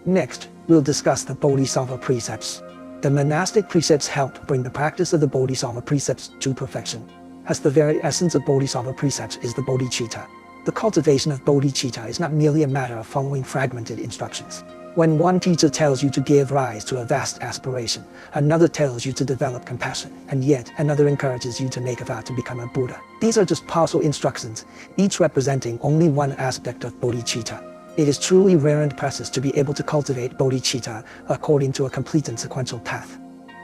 Next, we'll discuss the Bodhisattva precepts. The monastic precepts helped bring the practice of the Bodhisattva precepts to perfection, as the very essence of Bodhisattva precepts is the bodhicitta. The cultivation of bodhicitta is not merely a matter of following fragmented instructions. When one teacher tells you to give rise to a vast aspiration, another tells you to develop compassion, and yet another encourages you to make a vow to become a Buddha. These are just partial instructions, each representing only one aspect of bodhicitta. It is truly rare and precious to be able to cultivate bodhicitta according to a complete and sequential path.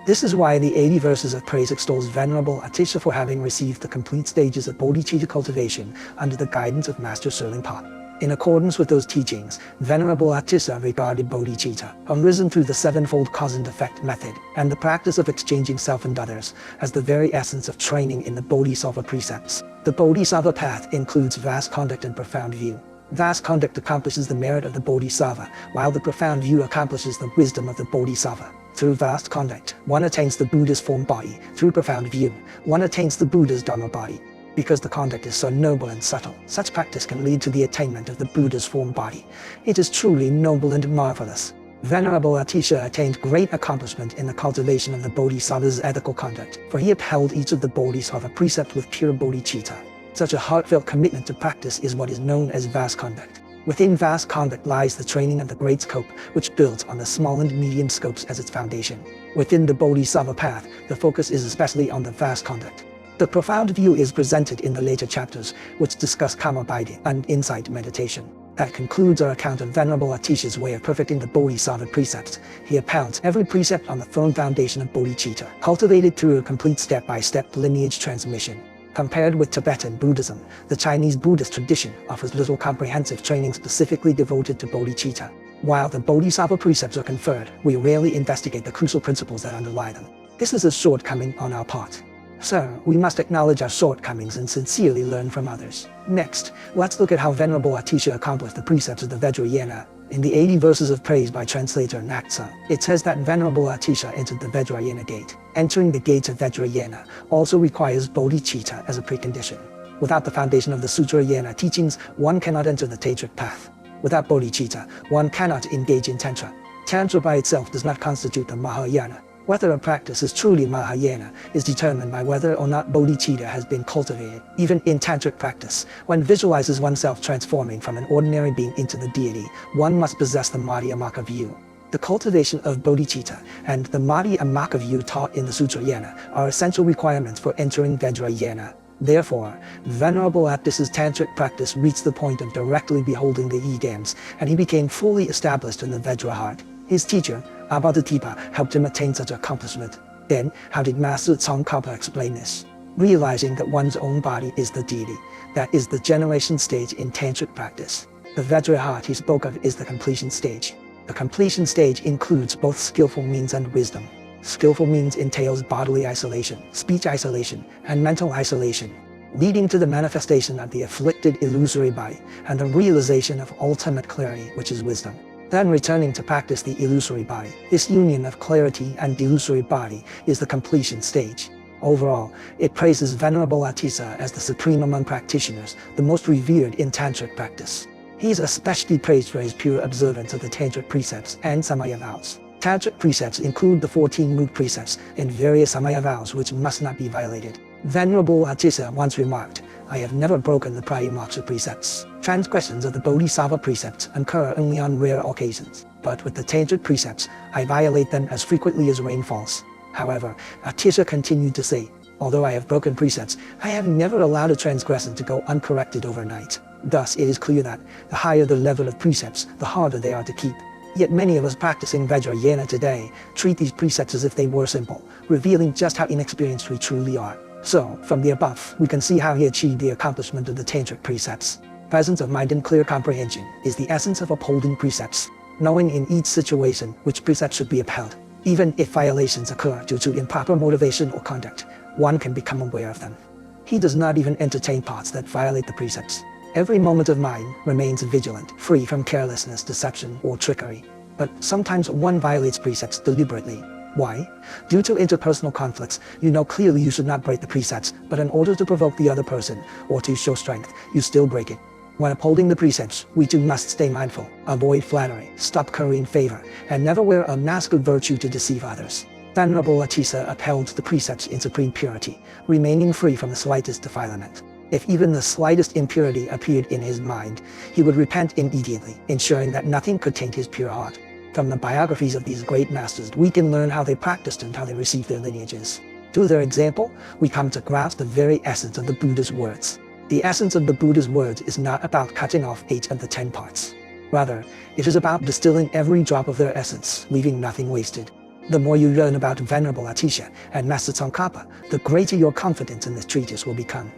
This is why the 80 verses of praise extols Venerable Atisha for having received the complete stages of bodhicitta cultivation under the guidance of Master Serlingpa. In accordance with those teachings, Venerable Atisha regarded bodhicitta, arisen through the sevenfold cause and effect method, and the practice of exchanging self and others, as the very essence of training in the Bodhisattva precepts. The Bodhisattva path includes vast conduct and profound view. Vast conduct accomplishes the merit of the Bodhisattva, while the profound view accomplishes the wisdom of the Bodhisattva. Through vast conduct, one attains the Buddha's form body. Through profound view, one attains the Buddha's Dharma body. Because the conduct is so noble and subtle, such practice can lead to the attainment of the Buddha's form body. It is truly noble and marvelous. Venerable Atisha attained great accomplishment in the cultivation of the Bodhisattva's ethical conduct, for he upheld each of the Bodhisattva precepts with pure bodhicitta. Such a heartfelt commitment to practice is what is known as vast conduct. Within vast conduct lies the training of the great scope, which builds on the small and medium scopes as its foundation. Within the Bodhisattva path, the focus is especially on the vast conduct. The profound view is presented in the later chapters, which discuss karma binding and insight meditation. That concludes our account of Venerable Atisha's way of perfecting the Bodhisattva precepts. He upheld every precept on the firm foundation of bodhicitta, cultivated through a complete step-by-step lineage transmission. Compared with Tibetan Buddhism, the Chinese Buddhist tradition offers little comprehensive training specifically devoted to bodhicitta. While the Bodhisattva precepts are conferred, we rarely investigate the crucial principles that underlie them. This is a shortcoming on our part. So, we must acknowledge our shortcomings and sincerely learn from others. Next, let's look at how Venerable Atisha accomplished the precepts of the Vajrayana. In the 80 verses of praise by translator Naksa, it says that Venerable Atisha entered the Vajrayana gate. Entering the gates of Vajrayana also requires bodhicitta as a precondition. Without the foundation of the Sutrayana teachings, one cannot enter the Tantric path. Without bodhicitta, one cannot engage in Tantra. Tantra by itself does not constitute the Mahayana. Whether a practice is truly Mahayana is determined by whether or not bodhicitta has been cultivated. Even in tantric practice, one visualizes oneself transforming from an ordinary being into the deity, one must possess the Madhyamaka view. The cultivation of bodhicitta and the Madhyamaka view taught in the Sutrayana are essential requirements for entering Vajrayana. Therefore, Venerable Atisha's tantric practice reached the point of directly beholding the Yigams, and he became fully established in the Vajraheart. His teacher, Abhadatipa, helped him attain such accomplishment. Then, how did Master Tsongkhapa explain this? Realizing that one's own body is the deity, that is the generation stage in tantric practice. The Vajraheart he spoke of is the completion stage. The completion stage includes both skillful means and wisdom. Skillful means entails bodily isolation, speech isolation, and mental isolation, leading to the manifestation of the afflicted illusory body and the realization of ultimate clarity, which is wisdom. Then returning to practice the illusory body. This union of clarity and illusory body is the completion stage. Overall, it praises Venerable Atisha as the supreme among practitioners, the most revered in tantric practice. He is especially praised for his pure observance of the tantric precepts and samaya vows. Tantric precepts include the 14 root precepts and various samaya vows which must not be violated. Venerable Atisha once remarked, "I have never broken the Patriarch precepts. Transgressions of the Bodhisattva precepts occur only on rare occasions, but with the tantric precepts, I violate them as frequently as rain falls." However, Atisha continued to say, "Although I have broken precepts, I have never allowed a transgression to go uncorrected overnight." Thus, it is clear that the higher the level of precepts, the harder they are to keep. Yet many of us practicing Vajrayana today treat these precepts as if they were simple, revealing just how inexperienced we truly are. So, from the above, we can see how he achieved the accomplishment of the tantric precepts. Presence of mind and clear comprehension is the essence of upholding precepts, knowing in each situation which precepts should be upheld. Even if violations occur due to improper motivation or conduct, one can become aware of them. He does not even entertain parts that violate the precepts. Every moment of mind remains vigilant, free from carelessness, deception, or trickery. But sometimes one violates precepts deliberately. Why? Due to interpersonal conflicts, you know clearly you should not break the precepts, but in order to provoke the other person, or to show strength, you still break it. When upholding the precepts, we too must stay mindful, avoid flattery, stop currying favor, and never wear a mask of virtue to deceive others. Venerable Atisa upheld the precepts in supreme purity, remaining free from the slightest defilement. If even the slightest impurity appeared in his mind, he would repent immediately, ensuring that nothing could taint his pure heart. From the biographies of these great masters, we can learn how they practiced and how they received their lineages. Through their example, we come to grasp the very essence of the Buddha's words. The essence of the Buddha's words is not about cutting off 8 of the 10 parts. Rather, it is about distilling every drop of their essence, leaving nothing wasted. The more you learn about Venerable Atisha and Master Tsongkhapa, the greater your confidence in this treatise will become.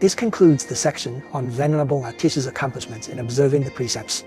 This concludes the section on Venerable Atisha's accomplishments in observing the precepts.